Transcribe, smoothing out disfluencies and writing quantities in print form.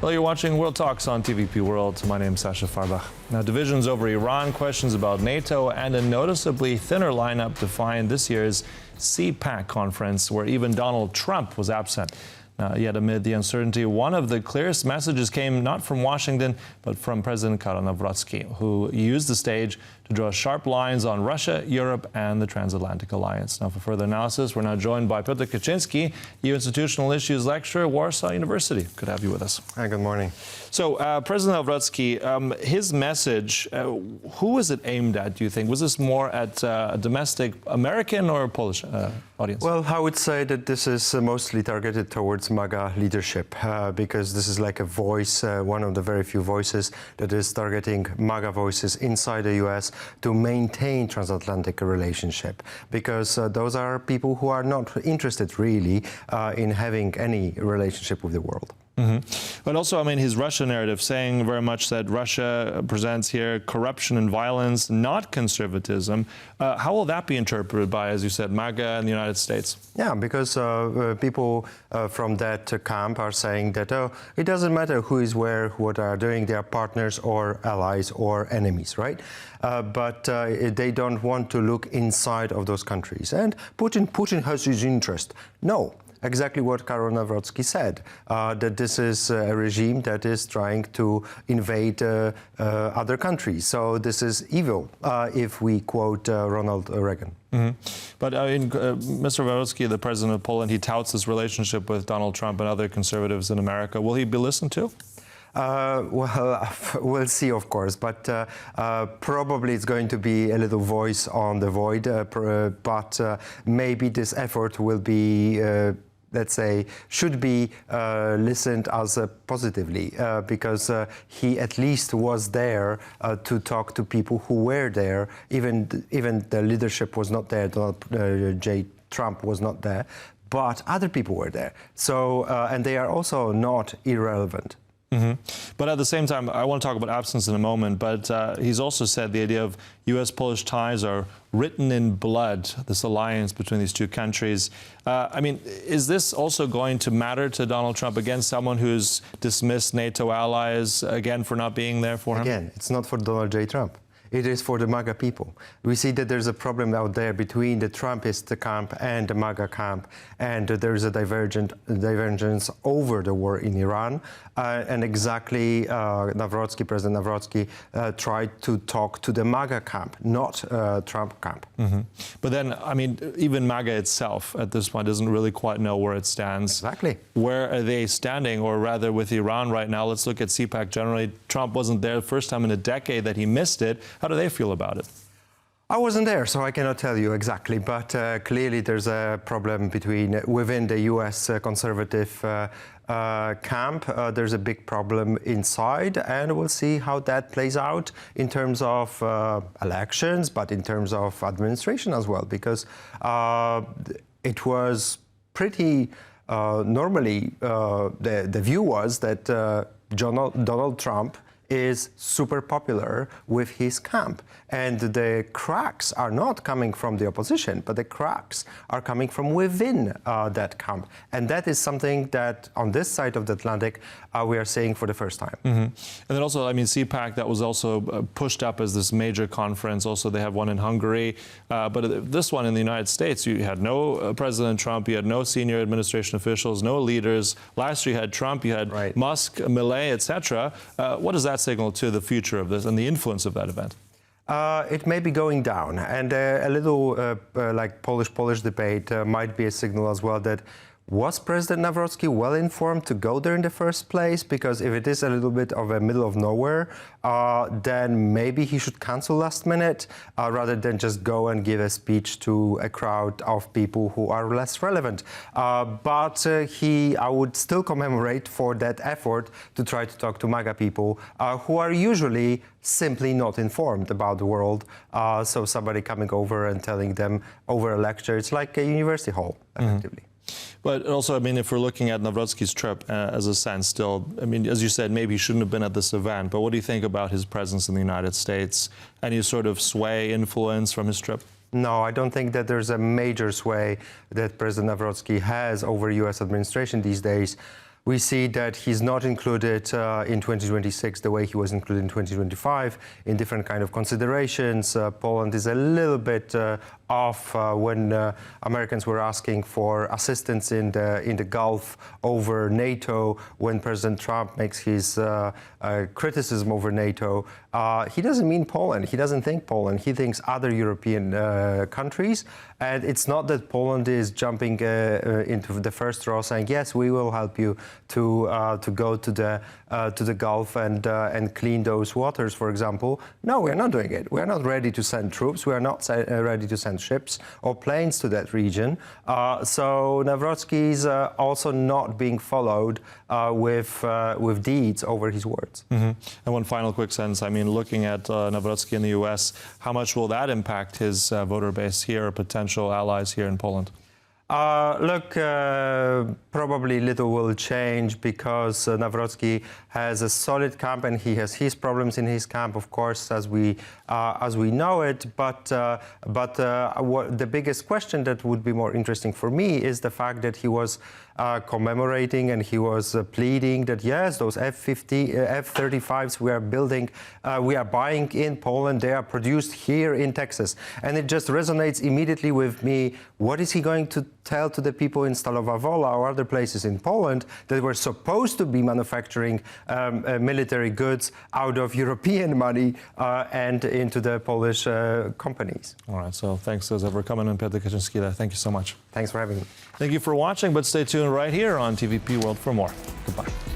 Well, you're watching World Talks on TVP World. My name is Sasha Farbach. Now, divisions over Iran, questions about NATO, and a noticeably thinner lineup define this year's CPAC conference, where even Donald Trump was absent. Yet amid the uncertainty, one of the clearest messages came not from Washington, but from President Karol Nawrocki, who used the stage to draw sharp lines on Russia, Europe, and the transatlantic alliance. Now, for further analysis, we're now joined by Piotr Kaczyński, EU Institutional Issues Lecturer, Warsaw University. Good to have you with us. Hi, good morning. So, President Nawrocki, his message, who was it aimed at, do you think? Was this more at a domestic American or Polish audience? Well, I would say that this is mostly targeted towards MAGA leadership, because this is like a voice, one of the very few voices that is targeting MAGA voices inside the US to maintain transatlantic relationship, because those are people who are not interested really in having any relationship with the world. But also, I mean, his Russia narrative saying very much that Russia presents here corruption and violence, not conservatism. How will that be interpreted by, as you said, MAGA and the United States? Yeah, because people from that camp are saying that, oh, it doesn't matter who is where, what are doing, they are partners or allies or enemies, right? But they don't want to look inside of those countries. And Putin has his interest. No. Exactly what Karol Nawrocki said, that this is a regime that is trying to invade other countries. So this is evil, if we quote Ronald Reagan. But Mr. Nawrocki, the president of Poland, he touts this relationship with Donald Trump and other conservatives in America. Will he be listened to? Well, we'll see, of course, but probably it's going to be a little voice on the void, but maybe this effort will be let's say, should be listened as positively, because he at least was there to talk to people who were there. Even the leadership was not there. Donald J. Trump was not there, but other people were there. So, and they are also not irrelevant. But at the same time, I want to talk about absence in a moment, but he's also said the idea of U.S.-Polish ties are written in blood, this alliance between these two countries. I mean, is this also going to matter to Donald Trump, again, someone who's dismissed NATO allies, again, for not being there for him? Again, it's not for Donald J. Trump. It is for the MAGA people. We see that there's a problem out there between the Trumpist camp and the MAGA camp, and there's a divergence over the war in Iran. And exactly, President Nawrocki tried to talk to the MAGA camp, not Trump camp. But then, I mean, even MAGA itself at this point doesn't really quite know where it stands. Exactly. Where are they standing, or rather with Iran right now? Let's look at CPAC generally. Trump wasn't there the first time in a decade that he missed it. How do they feel about it? I wasn't there, so I cannot tell you exactly, but clearly there's a problem within the U.S. conservative camp. There's a big problem inside, and we'll see how that plays out in terms of elections, but in terms of administration as well, because it was pretty normally the view was that Donald Trump is super popular with his camp. And the cracks are not coming from the opposition, but the cracks are coming from within that camp. And that is something that on this side of the Atlantic we are seeing for the first time. And then also, I mean, CPAC, that was also pushed up as this major conference. Also, they have one in Hungary. But this one in the United States, you had no President Trump, you had no senior administration officials, no leaders. Last year you had Trump, you had Musk, Millet, etc. What does that signal to the future of this and the influence of that event? It may be going down, and a little like Polish debate might be a signal as well that was President Nawrocki well informed to go there in the first place? Because if it is a little bit of a middle of nowhere, then maybe he should cancel last minute rather than just go and give a speech to a crowd of people who are less relevant. But I would still commemorate for that effort to try to talk to MAGA people who are usually simply not informed about the world. So somebody coming over and telling them over a lecture, it's like a university hall, effectively. But also, I mean, if we're looking at Nawrocki's trip as a standstill, I mean, as you said, maybe he shouldn't have been at this event, but what do you think about his presence in the United States? Any sort of sway, influence from his trip? No, I don't think that there's a major sway that President Nawrocki has over U.S. administration these days. We see that he's not included in 2026 the way he was included in 2025 in different kind of considerations. Poland is a little bit off when Americans were asking for assistance in the Gulf over NATO. When President Trump makes his criticism over NATO, he doesn't mean Poland. He doesn't think Poland. He thinks other European countries. And it's not that Poland is jumping into the first row saying, yes, we will help you to go to the Gulf and clean those waters, for example. No, we're not doing it. We're not ready to send troops. We are not ready to send ships or planes to that region. So Nawrocki is also not being followed with deeds over his words. Mm-hmm. And one final quick sentence. I mean, looking at Nawrocki in the U.S., how much will that impact his voter base here, or potential allies here in Poland? Look, probably little will change because Nawrocki has a solid camp and he has his problems in his camp, of course, as we know it. But what the biggest question that would be more interesting for me is the fact that he was commemorating and he was pleading that yes, those F-35s we are building, we are buying in Poland, they are produced here in Texas, and it just resonates immediately with me. What is he going to tell to the people in Stalowa Wola or other places in Poland that were supposed to be manufacturing military goods out of European money and into the Polish companies? All right, so thanks for coming in, Piotr Kaczyński. Thank you so much. Thanks for having me. Thank you for watching, but stay tuned right here on TVP World for more. Goodbye.